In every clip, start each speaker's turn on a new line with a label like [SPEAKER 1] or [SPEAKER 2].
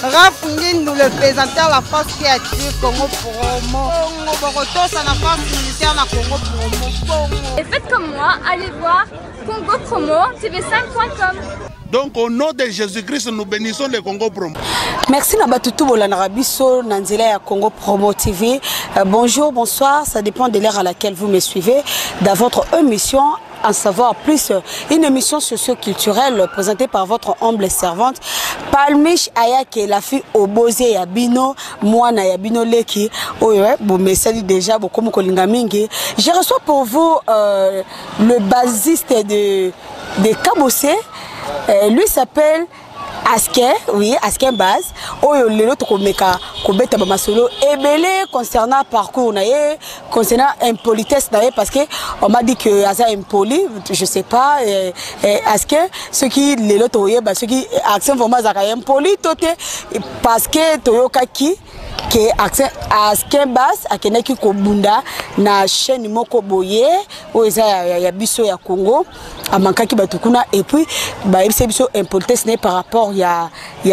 [SPEAKER 1] Raph Ngindou, le présentateur la force qui a tué Congo Promo. Boroto, ça la force militaire na Congo Promo.
[SPEAKER 2] Et faites comme moi, allez voir Congo Promo, tv5.com.
[SPEAKER 3] Donc au nom de Jésus-Christ, nous bénissons le Congo Promo.
[SPEAKER 4] Merci Nabatutu Bolanarabiso, Nanzela Congo Promo TV. Bonjour, bonsoir, ça dépend de l'heure à laquelle vous me suivez. Dans votre émission, en savoir plus, une émission socio-culturelle présentée par votre humble servante Palmiche Ayake, la fille Obosé Yabino, Moana Yabino Leki. Bon, mais salut déjà, beaucoup Kolingamingi. Je reçois pour vous le basiste de Kabossé. Lui s'appelle Aske, oui, Aske Bass. Oyo lelo to komeka kobeta ba masolo ebele concernant parcours nae, concernant impolitesse nae parce que on m'a dit que asa impoli, je sais pas Aske ce qui lelo to yeba ce qui accent vraiment zaka impoli tote parce que toyoka ki que Aske Bass akenaki kobunda na chaîne moko boye oza ya biso ya Congo amankaki batukuna et puis ba biso impolitesse ne par rapport ya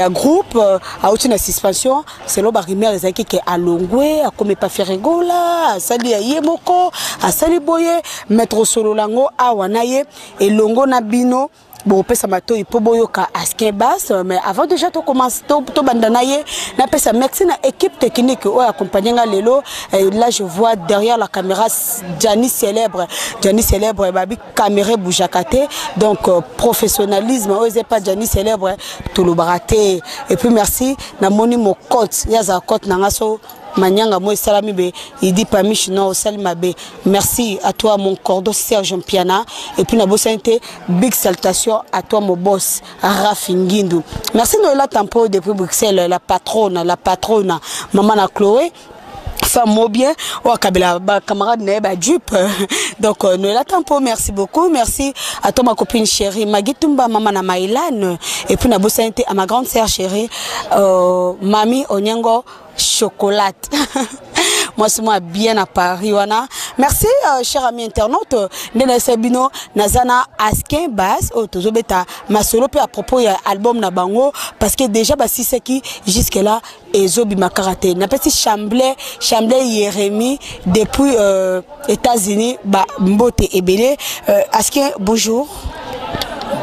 [SPEAKER 4] groupe a aussi une suspension selon Barimère les qui est à Longwe a comme pas faire rigola a sali ya yemoko a sali boye mettre solo lango a wanaye et longo na bino. Bon, pesa mato ipoboyoka Aske Bass, mais avant déjà de commencer to bandanaye na pesa merci na équipe technique ou accompagner lelo. Là je vois derrière la caméra Gianni célèbre babi caméra boujakate donc professionnalisme osez pas Gianni célèbre tout le baraté et puis merci na moni mo cote yaza cote na ngaso Manyanga moi salami be il dit pas michno salimabe. Merci à toi mon cordo Serge Piana et puis na bosante big salutation à toi mon boss Raph Ngindou. Merci Noëlla Tempo depuis Bruxelles la patronne maman na Chloé femme bien ou Kabila camarade Neba Dupe donc Noëlla Tempo merci beaucoup merci à toi ma copine chérie Magitumba maman na Maïlan et puis na bosante à ma grande sœur chérie Mami Onyango chocolate. Moi c'est moi bien à Paris wana. Merci chers amis internautes Nena Sabino Nazana Aske Bass au tozobeta masolo pe à propos ya album na bango parce que déjà si c'est qui jusque là ezobi makarate na petit Chamblay Jérémy depuis États-Unis ba mbote ebele Aske bonjour.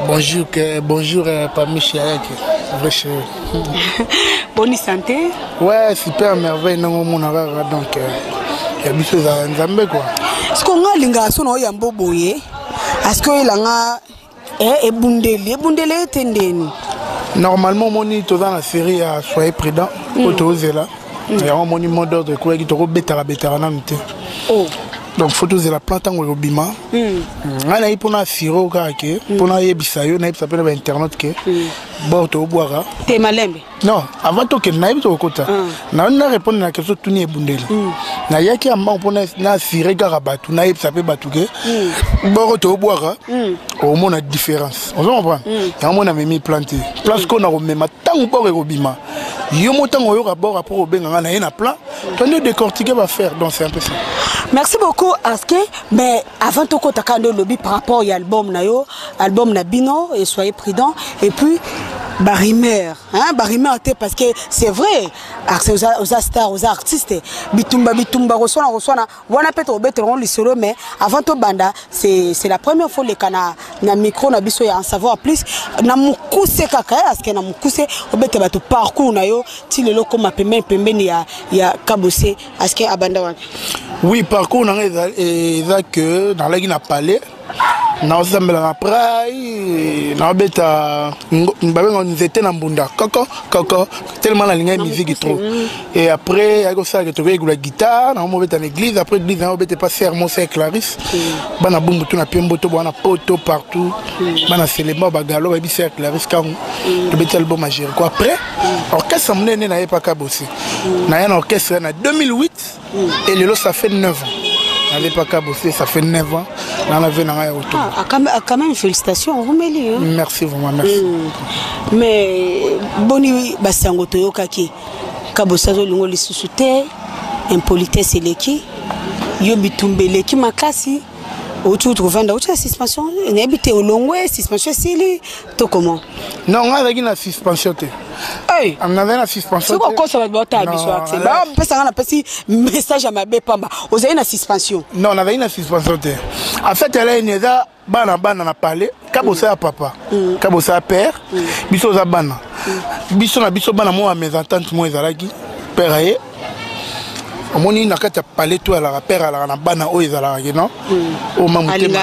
[SPEAKER 5] Bonjour Palmiche Ayake.
[SPEAKER 4] Bonne santé.
[SPEAKER 5] Ouais, super merveille non mon arara donc il y a des choses à Nzambe quoi.
[SPEAKER 4] Est-ce qu'on a linga sono ya mboboye? Est-ce que ilanga ebundele tendeni?
[SPEAKER 5] Normalement moni to dans la série à soyez prudent autozela. Il y a un moni mot d'ordre quoi qui to betara na mité. Oh. Donc photos de la plante en robima. On a pour na siro kake, pour na yebisayo na yebisa pena internet ke. Bon to boira.
[SPEAKER 4] T'es malembe.
[SPEAKER 5] Non, avant to ke na yebito kota. Na on a répondre na question tout ni ebundeli. Na yaki amba pour na sire garabatu na yebisa pe batuke. Bon to boira. Au moins la différence. On comprend. Ya on a même planté. Place qu'on a même tant pour robima. Yo motan yo rapport au benga na yena plan. Tandis décortiquer va faire donc c'est un peu ça.
[SPEAKER 4] Merci beaucoup Aske, mais avant tout quand lobby par rapport à l'album nayo, album Nabino et soyez prudents et puis Barimère, hein Barimère parce que c'est vrai, aux stars, aux artistes, bitumba reçoit wana peut obeteron li solo mais avant tout banda c'est la première fois les kana na micro na biso ya en savoir plus na mukuse kaka Aske na mukuse obete bato parcours nayo ti lelo ko mapembe ya Kabossé Aske abanda wana.
[SPEAKER 5] Oui, parcours dans que dans la guine palais, dans la praille, dans beta, nous étions dans bunda, coco, tellement la ligne musique trop. Et après, il y a ça que tu veux la guitare, on va dans l'église, après l'église, on va pas faire mon frère Clarisse, on a boum tout na piemboto, on a poto partout, on a célébré bagalo, on a dit Clarisse quand le bête album à gérer. Après, orchestre amené n'avait pas Kabossé, n'a un orchestre en 2008 et le lot ça fait 9 ans. N'allez pas Kabossé, ça fait 9 ans.
[SPEAKER 4] Quand même, félicitations, Romélie.
[SPEAKER 5] Merci vraiment, merci.
[SPEAKER 4] Mais, Boni Basango Toyokaki, Kabossé, Lingo les sous-soutés, impolitesse et l'équipe, Yobitumbe l'équipe, Makasi, Où tu trouves la suspension? Il habite au long way, suspension c'est tout comment?
[SPEAKER 5] Non, on a une suspension.
[SPEAKER 4] Hey,
[SPEAKER 5] on avait une suspension.
[SPEAKER 4] c'est quoi ça va être habituel? Parce qu'on a passé message à ma bépamba. Vous avez une suspension?
[SPEAKER 5] Non, on avait une suspension. En fait, elle a une idée. Bana na parlé. Kabosa à papa. Kabosa à père. Biso za bana. Biso na biso bana moi mes ententes moi ezalaki. Père aye. Omoni na kata parler toi la père ala na bana o ezalaki non? O mamutema.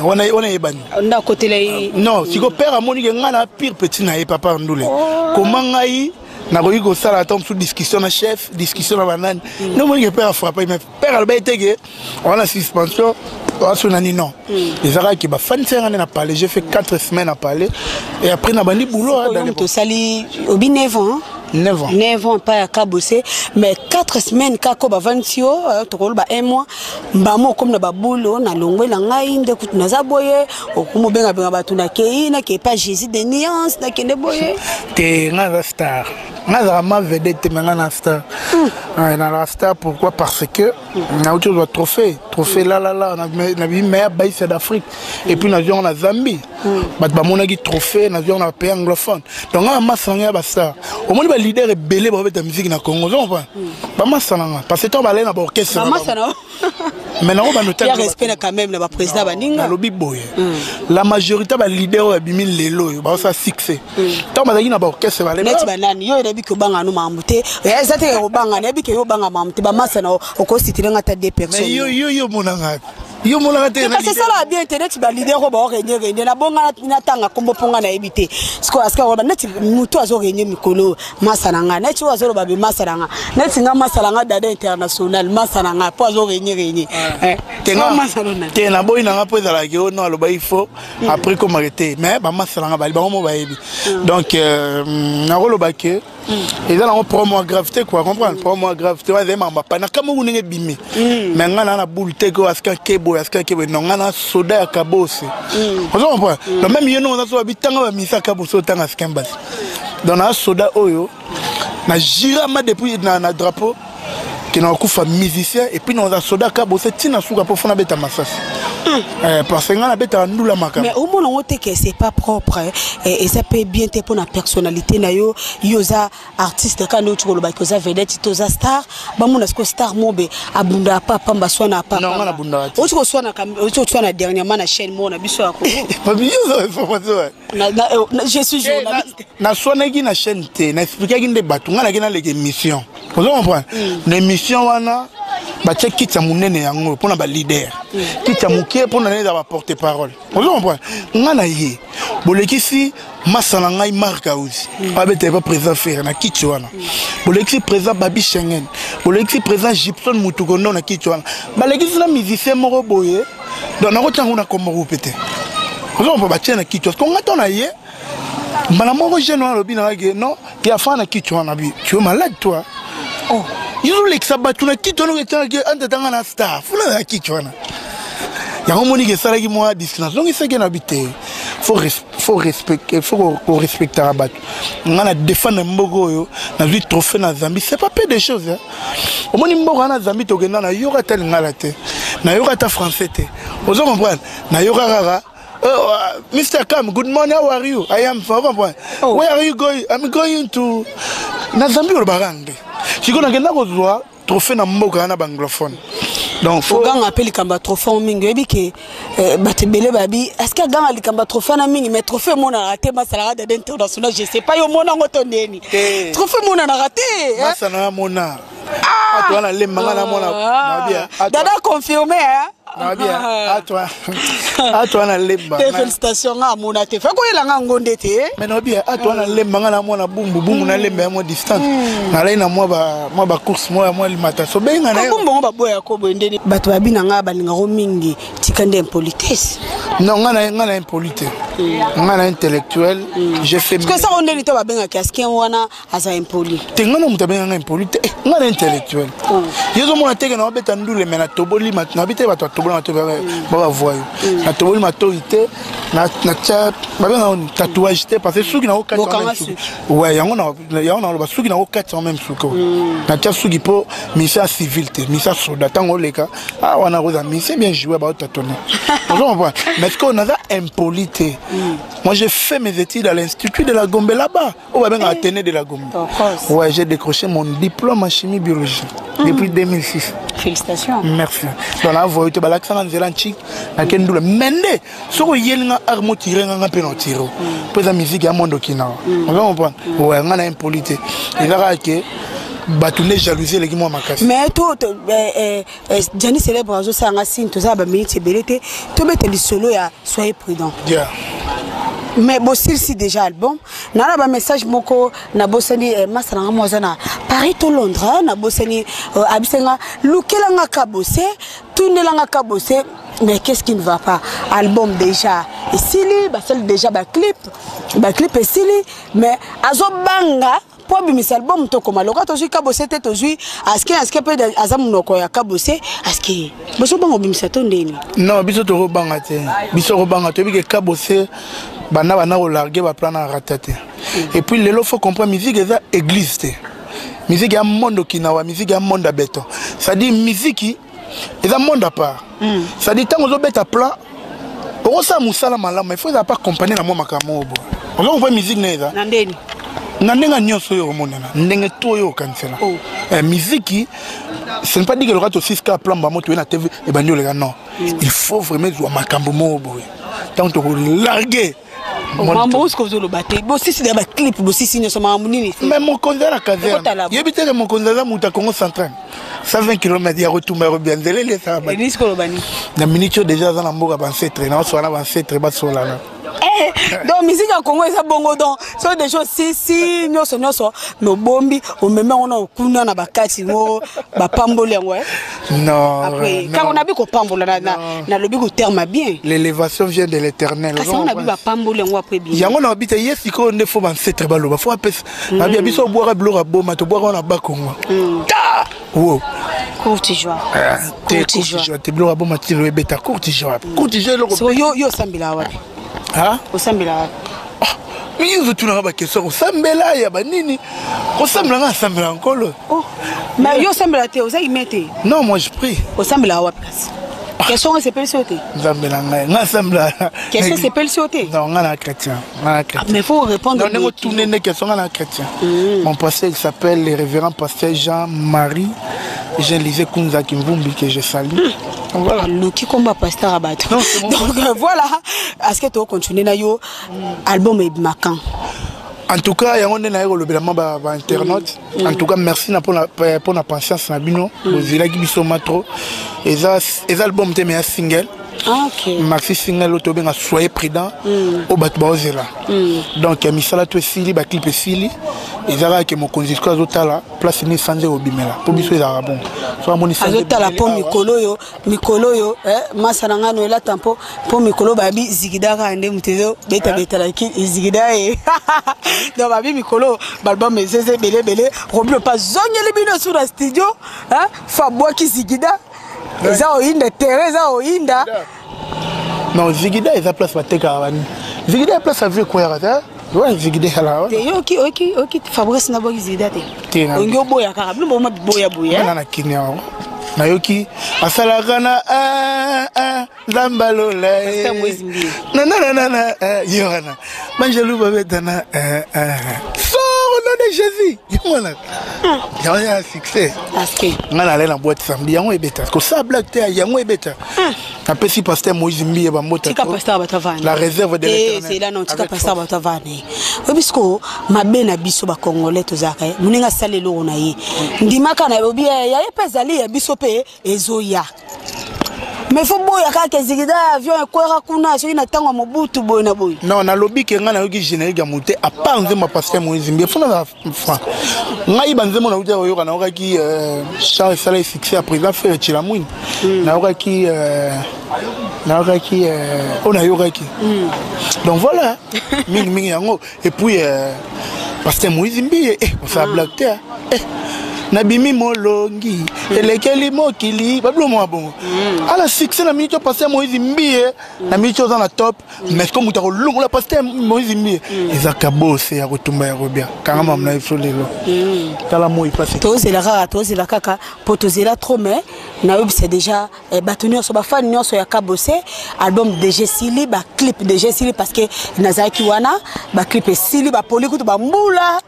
[SPEAKER 5] On a ebani.
[SPEAKER 4] On a côté là.
[SPEAKER 5] Non, si go père amoni ke ngana pire petit na ye papa ndule. Comment ngai na ko yugo sala tombe sous discussion na chef, discussion na banane. Non moni ke père a frappé mais père alba eteke. On a suspension. Non. Les Arabes qui ont parlé, j'ai fait 4 semaines à parler et après on a bandi boulot.
[SPEAKER 4] Tu sali au 9 ans.
[SPEAKER 5] 9 ans.
[SPEAKER 4] 9 ans pas à cabosser mais 4 semaines kako ba 20 to ko ba 1 mois mbamo comme na ba boulot na longwe na ngai nde kutu na zaboye okumo benga benga batu na kei na ke pas Jésus de nuance na kende boye
[SPEAKER 5] te nga star. Nga ma vedette mais nga star. Na la star pourquoi parce que na autre chose trophée là na bi meilleur pays d'Afrique et puis on a Zambie. Bat ba monaki trophée na on a pays anglophone. Donc nga ma sanga ba star. Au moins ba leader est belé ba la musique na Congo. Ba ma sanga parce que to ba na orchestre.
[SPEAKER 4] Ba ma sanga.
[SPEAKER 5] Mais non ba noter.
[SPEAKER 4] Il y a respect quand même na ba président baninga.
[SPEAKER 5] Lobby boy. La majorité ba leader ba bimi lelo ba ça succès. To ba na ba orchestre ba
[SPEAKER 4] net banani yo ebi ko banga no mamute. Eza te ko banga na ebi ke yo banga mamute ba ma sana o ko sitira ngata deux personnes.
[SPEAKER 5] Mais yo monanga. Yo monanga te na.
[SPEAKER 4] C'est ça la bien internet ba leader ko ba renye na bonga na tanga kombo ponga na ebité. Parce que net mutu azo renye mikolo masana nga net azo ba be masana nga. Net nga masana nga dada international masana nga po azo renye.
[SPEAKER 5] Tenga masana. Te na boy na nga po ezala ke no aloba il faut après comme arrêter mais ba masana nga ba mo ba ebi. Donc na roloba ke et là on promo gravité quoi comprendre promo gravité va vraiment pas na kama unenge bimi mais ngana na boulete ko aska kebo non ngana soda ya kabose on comprend donc même yo non so bitanga ba misa kabose tanga skembas donc na soda oyo na girama depuis na drapeau qui na kufa musicien et puis on a soda kabose tina suka pour fona beta masasi parce que ngana beta ndula maka
[SPEAKER 4] mais au moins on te que c'est pas propre et ça peut bien te pour la personnalité na yo yoza artiste quand tu ko ba ko za vedette to za star ba mona sko star mobe abunda papa mba swana papa
[SPEAKER 5] non ngana bunda
[SPEAKER 4] o tu ko swana dernièrement na chaîne mona biso ako
[SPEAKER 5] pas bien ça
[SPEAKER 4] je suis journaliste
[SPEAKER 5] na swana ki na chaîne te na expliquer ki nde batu ngana ki na les émissions vous comprenez l'émission wana ba check kitsa munene yango pour na ba leader kitsa mukie pour na neza ba porter parole vous comprenez ngana ye bolekisi masana ngai marka aussi abete pas présent faire na kitsa wana bolekisi présent babi Schengen bolekisi présent Gibson Mutukondo na kitsa wana balekisi na musicien moko boye donc na kotango na komoro pété vous comprenez ba tiena kitsa ko ngata na ye mbala moko jeune wana lobi na ke non ya fa na kitsa wana bi tu es malade toi oh ils les sabatuna qui donne le temps que en tant que star funa qui tu vois il y a un moni que ça qui moi distance donc il sait qu'il habité faut respecter faut respecter rabat on a défendre mbogo yo na lui trophée na Zambie c'est pas peu de choses hein au moni mbogo na Zambie to gena na yoka tel ngala te na yoka ta français te vous comprenez na yoka rara Mr. Kam, good morning, how are you? I am from where are you going? I'm going to na Zambie ou Barangbe. Si on a gagné un trophée na mboka na anglophone. Donc
[SPEAKER 4] faut gagner appel kamba trophée mingi ebi ke batebele babi est-ce que gagner kamba trophée na mingi mais trophée mona raté masala d'international je sais pas yo mona ngoto ndeni. Trophée mona na raté.
[SPEAKER 5] Masala mona. Ah toi na le mangana mona na bien.
[SPEAKER 4] Dada confirmé hein.
[SPEAKER 5] Na bien. À toi na lemba.
[SPEAKER 4] Félicitations à mon até. Fait quoi il a ngonde te?
[SPEAKER 5] Mais non bien, à toi na lemba ngana mona bumbu bumbu na lemba mo distance. Na lai na moi ba course moi le matin. So ben ngana.
[SPEAKER 4] Bumbu ba boya ko bendeni. Bato babi na nga balinga ro mingi tikande impolitesse.
[SPEAKER 5] Non ngana impolite. Ngana intellectuel, j'ai fait.
[SPEAKER 4] Parce que ça on dit to ba benga kasken wana asa impoli.
[SPEAKER 5] Te ngana muta benga impolite. Ngana intellectuel. Yezo mona teke na beta ndule mena toboli mat na bite bato tobola to ba voyo. Na toboli matorité natia un tatouage parce que suki na okati ouais yango na ba suki na okati même suko natia suki po mission civil te mission soldat tango leka ah wana roza mission bien joué ba tatonner mais est-ce qu'on a impolité moi j'ai fait mes études à l'institut de la Gombe là-bas au ba benga Athénée de la Gombe ouais j'ai décroché mon diplôme en chimie biologie depuis 2006
[SPEAKER 4] félicitations
[SPEAKER 5] merci dans la voie te balak sana nzela nchik na kendula mende soko yelinga armo tirer nga pe no tiro pesa musique ya mondo kina on va comprendre ouais nga na impolité il va que batune jalousie les moi makasi
[SPEAKER 4] mais tout Jani célèbre zo sanga signe to za ba minute belete to bete li solo ya soyez prudent mais bossir si déjà album na ba message moko na bosani masana ngozana Paris to Londres na bosani abisenga lukela nga kabose tunela nga kabose mais qu'est-ce qui ne va pas album déjà et sili ba seul déjà ba clip et sili mais azo banga pour bimisa album to koma loka to zui kabose te to zui aske pe azamu noko ya kabose aske boso bango bimisa to ndeni
[SPEAKER 5] non biso to banga te biso ko banga to bi ke kabose bana ko larguer ba plan na ratate et puis lelo faut comprendre musique est église te musique ya monde kinawa musique ya monde béton ça dit musique est un monde à part ça dit tant on beta plan on sa musala malama il faut pas accompagner la moi makamobo on voit musique neza
[SPEAKER 4] nandeni
[SPEAKER 5] nandenga nyonso yo monena ndenge to yo kansela musique ce n'est pas dit que le rato 6K plan ba moto na TV et banyo les non il faut vraiment jouer makambo mobo tant to larguer
[SPEAKER 4] mambo usko zo lo baté bo sisi da ba clip bo sisi ne so mambo nini
[SPEAKER 5] mais mon konza la caserne yebite mon konza la muta Congo central 120 km ya retourner bien zelele ça ba
[SPEAKER 4] ni sko lo bani
[SPEAKER 5] na minute déjà dans la mboka ba ancêtre na so na ba ancêtre ba so là
[SPEAKER 4] donc musique à Congo ça bongo donc so des choses si nyoso no bombi o meme on a okuna na bakati ngo ba pambole ngwe
[SPEAKER 5] non
[SPEAKER 4] après quand on a vu ko pambola na lobi ko terme bien
[SPEAKER 5] l'élévation vient de l'Éternel
[SPEAKER 4] quand on a vu ba pambole ngwa après bien
[SPEAKER 5] yango na habite yesi ko ne faut ban setre ba loba faut apesa na bien biso boire blora boma to boire na bakongo ta wo
[SPEAKER 4] courte joie
[SPEAKER 5] te blora boma ti lo beta courte joie lo
[SPEAKER 4] so yo sambila wapi
[SPEAKER 5] ah
[SPEAKER 4] osambela
[SPEAKER 5] mais ils ont tout na ba question osambela ya ba nini osambela nga sambela nkolo
[SPEAKER 4] mais yo sambela te osa imete
[SPEAKER 5] non moi je prie
[SPEAKER 4] osambela wapi kasi question c'est pas sauter
[SPEAKER 5] sambela nga sambela
[SPEAKER 4] question c'est pas sauter
[SPEAKER 5] non nga na chrétien
[SPEAKER 4] mais faut répondre
[SPEAKER 5] non tout né question nga na chrétien mon pasteur il s'appelle le révérend pasteur Jean-Marie Jean-Lisée Kunza Kimvumbi que je salue.
[SPEAKER 4] Voilà. Le qui combat pasteur Abato. Donc voilà. Est-ce que tu vas continuer na yo album est marquant.
[SPEAKER 5] En tout cas, il y a un internaute. En tout cas, merci pour la patience na bino. Vous avez dit trop. Et ça album te meilleur single.
[SPEAKER 4] Ah, ok.
[SPEAKER 5] Maxi single autobé soyez prudent au batbozela. Donc il y a misala to sili ba clip sili. Et ça que mon condition azotala place ni sanze obimela. Pour biso za bon. So moni sanze
[SPEAKER 4] azotala po mikolo yo masana ngano ela tampo po mikolo babi zigidaka ande mutezo beta la ki zigida e. Donc babi mikolo balbum mezeze belé roblo pas zonyele bino sur la studio fa bois ki zigida. Eza oinda Teresa oinda.
[SPEAKER 5] Non, Zigida est à place Mateka. Zigida est place à vie quoi là? Ouais, Zigida là.
[SPEAKER 4] Ok, Fabrice na bogi Zigida te. Ongo boya ka, bino mo boya.
[SPEAKER 5] Na kinya. Na yoki asalaka na zambalola. Na Yohana. Manjelu babetana au nom de Jésus. Il y a un succès. On a allé dans la boîte samedi. Il y a un bêta. Parce que ça blague, il y a un bêta. Après, si pasteur Moïse Mbi est mort, la réserve de l'Éternel.
[SPEAKER 4] C'est là non, tu as pasteur Batavani. Parce que ma belle a biso ba Congolais to zaka. Muninga sale lo na ye. Ndimaka na obi ya pezali ya biso pe ezoya. Mais faut boya ka zigida avion ekwera kuna so ina tango mobutu boy na boy. Non
[SPEAKER 5] na lobby ke nga na yoki générique ya monter à part nzema pasteur Moïse Mbi fona na franc. Ngai banzemo na uta yoka na okaki Charles Saleh fixé à président faire Chilamwini. Na okaki on a yoraki. Donc voilà. Ming yango et puis pasteur Moïse Mbi on ça blague. Nabimi molongi elekeli mokili bablo mo bon ala succès na minute passé Moïse Mbie na minute dans la top mais comme tu as la passé Moïse Mbie ezaka bosse ya kotumba ya robia kanga mna ifo lelo kala mo ipasse
[SPEAKER 4] tozela rara tozela kaka potozela trop mais na c'est déjà batonio so ba fan nyonso ya kabose album DG Sili ba clip DG Sili parce que nazaki wana ba clip Sili ba polikutu ba mbula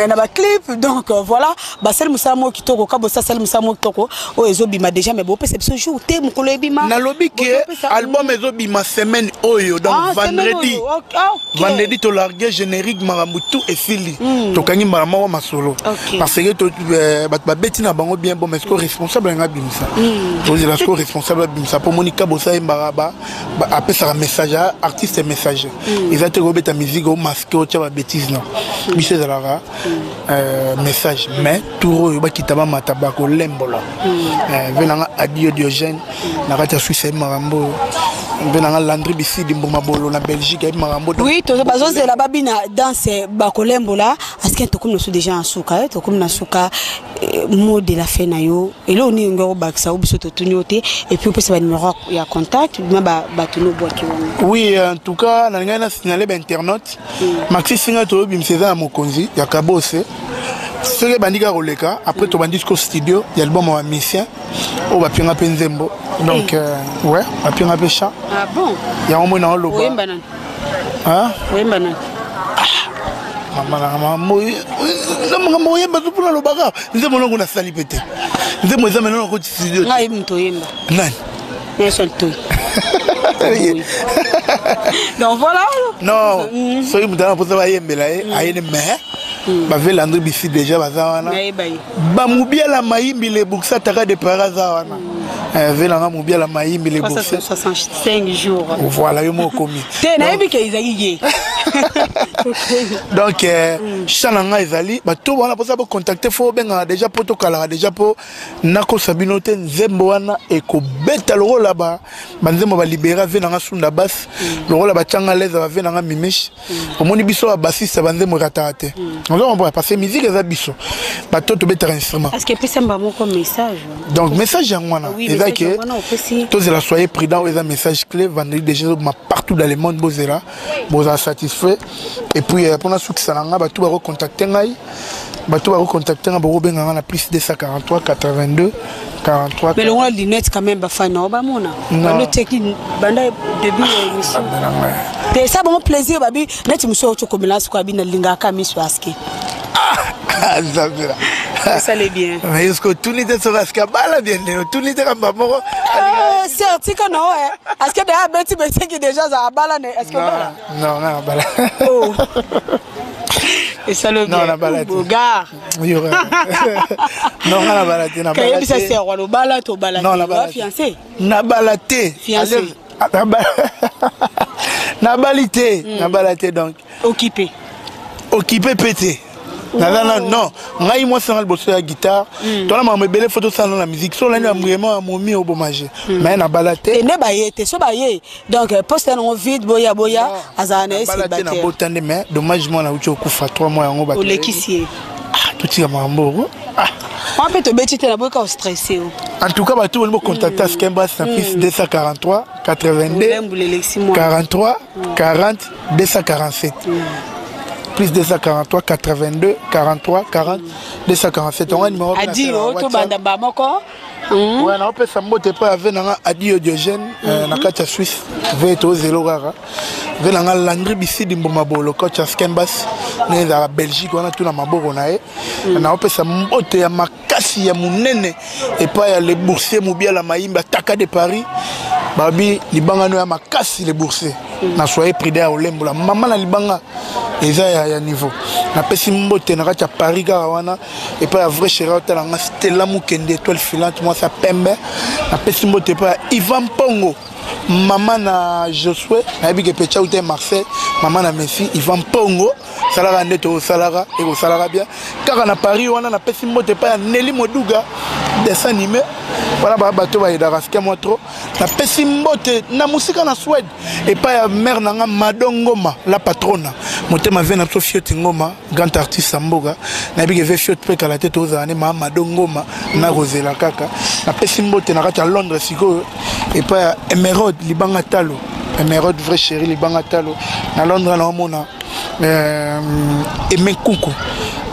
[SPEAKER 4] na ba clip donc voilà ba sel musamo kitoko kabose sel musamo kitoko o ezobima déjà mais bo pese ce jour te mukolo ebima
[SPEAKER 5] na lobi ke album ezobima semaine oyo donc vendredi to larguer générique maramutu et Sili to kangi maramo masolo parce que to ba beti na bango bien bon mais ce responsable nga bimisa vous êtes la responsable bimisa pour Monica Bossa et Maraba après ça message artiste et message ils ont été robé ta musique au masque au tchaba bêtise non Michel Zalara message mais tout le qui taba matabako lembola venanga adio Diogène na rata Suisse Marambo venanga Landry Bissidi Mbomabolo na Belgique et Marambo
[SPEAKER 4] oui to bazo c'est la babina danse bakolembola est-ce que to comme nous déjà en souka to comme na souka mot de la fin na yo et là on est ngoro baksa ou biso to tunyote et puis on peut se numéro ya contact ba tuno boki
[SPEAKER 5] oui en tout cas na ngana signaler ba internaute Maxi Singa to bimseza mokonzi ya kabose ce que bandika roleka après to bandisco studio il y a album wa mission au ba pinga penzembo donc ouais ba pinga pecha
[SPEAKER 4] ah bon
[SPEAKER 5] ya omo na loba
[SPEAKER 4] oyemba nan
[SPEAKER 5] hein
[SPEAKER 4] oyemba nan
[SPEAKER 5] mama moye moyemba tout pour le bagarre nous mon ngo na sali pété nous mo zamena na ko studio
[SPEAKER 4] ngai mto yemba
[SPEAKER 5] nani
[SPEAKER 4] nation toy donc voilà
[SPEAKER 5] non so yi mutana pour ça ba yembela ayene mais ba ve Landry Bissidi déjà bazawana ba mubia la maimbi le buksa taka de parazawana ve la mubia la maimbi le buksa
[SPEAKER 4] 65 jours
[SPEAKER 5] voilà yo mo komi
[SPEAKER 4] te na yebi ke izaki
[SPEAKER 5] donc chananga ezali ba to wana pour ça contacter fo benga déjà pour to kala déjà pour nako sabinote nzembo wana e ko beta loro là-bas banzembo ba libérer ve nanga sunda basse loro la ba tanga leza ba ve nanga mimish omoni biso ba bassiste banzembo ratate on va passer musique et biso ba to beta instrument
[SPEAKER 4] est-ce que peut samba mon comme message
[SPEAKER 5] donc message en wana eza que tous la soyez prudent et un message clé vendredi déjà partout dans le monde bozela boza satisfait et puis pour na suki salanga ba to ba contacter ngai ba to ba contacter nga ba benga na plus 243 82 43
[SPEAKER 4] mais le roi lunette quand même ba fana ba mona le technique banda début émission te ça bon plaisir babi net muso choko milansu kwa bina linga ka miso aski ça l'est bien
[SPEAKER 5] mais est-ce que tout n'était sur aski bala bien tout n'était comme moko
[SPEAKER 4] certes que non est-ce que déjà beti beti qui déjà za bala est-ce que bala
[SPEAKER 5] non non bala
[SPEAKER 4] oh et ça le bien
[SPEAKER 5] non
[SPEAKER 4] gars
[SPEAKER 5] non na balate na balate
[SPEAKER 4] ça c'est roi le bala to bala
[SPEAKER 5] non la balate
[SPEAKER 4] fiancé
[SPEAKER 5] na balate
[SPEAKER 4] fiancé
[SPEAKER 5] na balité na balate donc
[SPEAKER 4] occupé
[SPEAKER 5] pété non ngai moi sans le bosso la guitare toi la me belle photo ça dans la musique so la vraiment momi au bomage mais na balate
[SPEAKER 4] et ne baye so baye donc poste en vide boya azana
[SPEAKER 5] c'est balate na botande mais dommage moi na uti okufa 3 mois yango bato
[SPEAKER 4] olekisie
[SPEAKER 5] tout tira mambo
[SPEAKER 4] on peut te bêter la boka au stressé
[SPEAKER 5] en tout cas ba tout le monde contacter à Skemba c'est plus 243 82 43 40 247 plus 243 82 43 40 247 on a numéro
[SPEAKER 4] a dit to banda ba moko
[SPEAKER 5] ouais na peut ça mote pas avec na adio Diogène na kacha Suisse veto 0 rara ve na Landry Bissidi Mbomabolo coach Skembas na la Belgique on a tout na maboko na e na peut ça mote ya makasi ya munene et pas ya les boursiers mobia la maimba taka de Paris babi libanga ya makasi les boursiers na soyez prudent au lembola maman na libanga eza ya niveau na pesi mbote na kacha Paris wana et pas vrai chéri hôtel nga Stella Mukende étoile filante moi ça pembe na pesi mbote pas Ivan Pongo maman na Josué na bi ke pecha ou Marseille maman na Messi Ivan Pongo salara ndeto salara et au salara bien car na Paris wana na pesi mbote pas Nelly Moduga dessin animé voilà bato bayedaka sika mwa trop napesi mbote na musika na Suède epai ya mère nanga Madongoma la patrona motema ve na biso Fioti Ngoma grand artiste ya mboka nayebiki ve Fioti mpe kala te tozala ne Madongoma na kozela kaka napesi mbote na kati ya Londres sikoyo epai ya Emeraude Libanga Talo Emeraude vrai chéri Libanga Talo na Londres naomona Aimé Koukou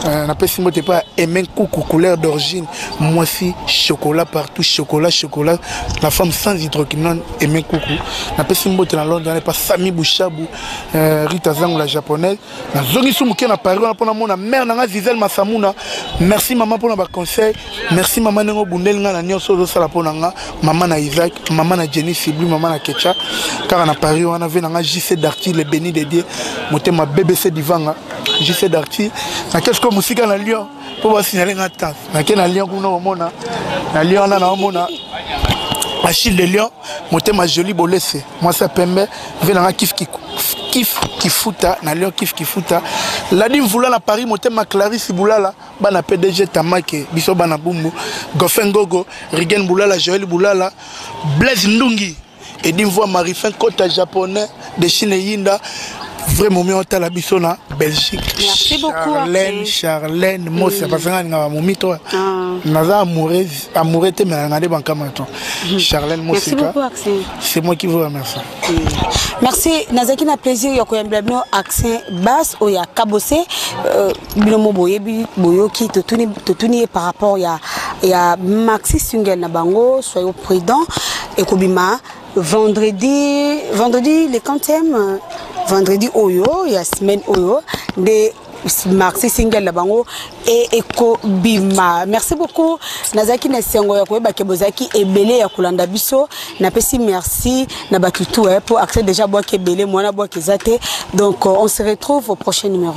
[SPEAKER 5] na pesi mbote pas Aimé Koukou couleur d'origine moi aussi chocolat partout chocolat la femme sans hydroquinone Aimé Koukou na pesi mbote na Londres n'est pas Sami Bouchabou Rita Zango la japonaise na zongi sumuke na Paris na pona mona mère na Zizel Masamuna merci maman pour ba conseil merci maman ngo bundel nga na nyonso zo sala pona nga maman na Isaac maman na Jenny Sibli maman na Kecha car na Paris on avait na JC Darty le béni de Dieu motema BBC divanga JC Darty na qu'est-ce que musika na Lyon pour va signaler un temps na ke na Lyon kuna omona na Lyon na omona Achille de Lyon motema joli bolese moi ça pembe venanga kif kifuta na Lyon kif kifuta la dim vula na Paris motema Clarisse Boulala bana PDG Tamake biso bana bumbu Gofen Gogo Rigen Boulala Joël Boulala Blaise Ndungi et dim voix Marifin Kota japonais de Chine Yinda vraiment mieux à la bisona Belgique.
[SPEAKER 4] Merci beaucoup.
[SPEAKER 5] Charlène, moi c'est parce que nga momi toi. Naza amoureuse te mais ngade banka maton. Charlène moi c'est
[SPEAKER 4] beaucoup Axel.
[SPEAKER 5] C'est moi qui vous remercie.
[SPEAKER 4] Merci Nazaki na plaisir yoko yambelabno Axel Bass o ya Kabose bilomo boyebi boyoki totuni par rapport ya maxi single na bango soyez prudent et kobima vendredi les quantième vendredi oyo ya semaine oyo de maxi single la bango et eko bima. Merci beaucoup Nazaki na sengo ya koyeba ke bozaki ebele ya kulanda biso na pesi merci na batutu pour accès déjà bois ke ebele mwana bois ke zate donc on se retrouve au prochain numéro.